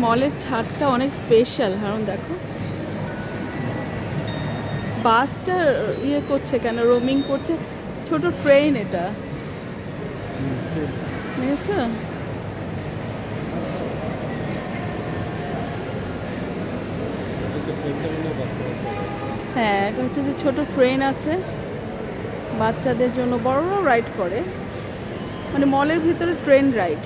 মলের ছাদটা অনেক স্পেশাল। কারণ দেখো বাসটা ইয়ে করছে কেন, রোমিং করছে, ছোট ট্রেন এটা, বুঝেছ? হ্যাঁ, এটা হচ্ছে যে ছোট ট্রেন আছে বাচ্চাদের জন্য, বড়রাও রাইড করে, মানে মলের ভিতরে ট্রেন রাইড।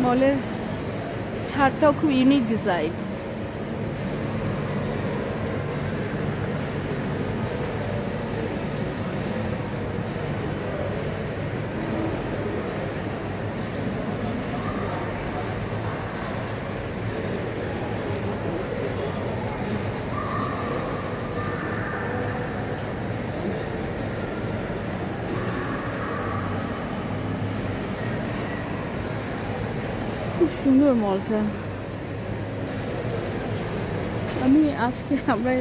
মলের ছাদটাও খুব ইউনিক ডিজাইন। খুব সুন্দর মলটা। আমি আজকে আমরা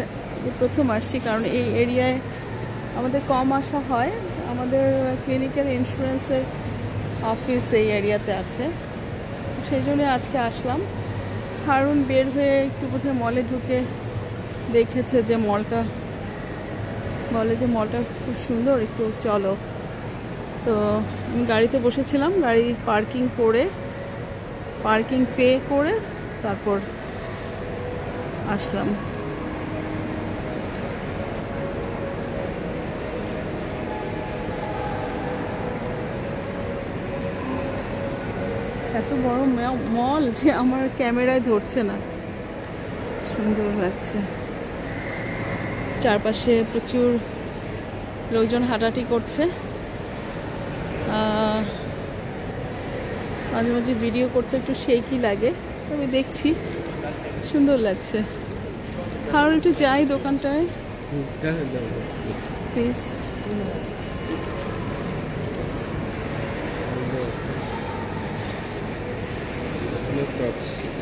প্রথম আসছি, কারণ এই এরিয়ায় আমাদের কম আসা হয়। আমাদের ক্লিনিক্যাল ইন্স্যুরেন্সের অফিস এই এরিয়াতে আছে, সেই জন্য আজকে আসলাম। হারুন বের হয়ে একটু বোধহয় মলে ঢুকে দেখেছে যে মলটা, বলে যে মলটা খুব সুন্দর, একটু চলো। তো আমি গাড়িতে বসেছিলাম, গাড়ি পার্কিং পে করে তারপর আসলাম। এত বড় মল যে আমার ক্যামেরায় ধরছে না, সুন্দর লাগছে। চারপাশে প্রচুর লোকজন হাঁটাহাঁটি করছে। মাঝে মাঝে ভিডিও করতে একটু শেকি লাগে, তবে দেখছি সুন্দর লাগছে। আর একটু যাই দোকানটায় প্লিজ। No props.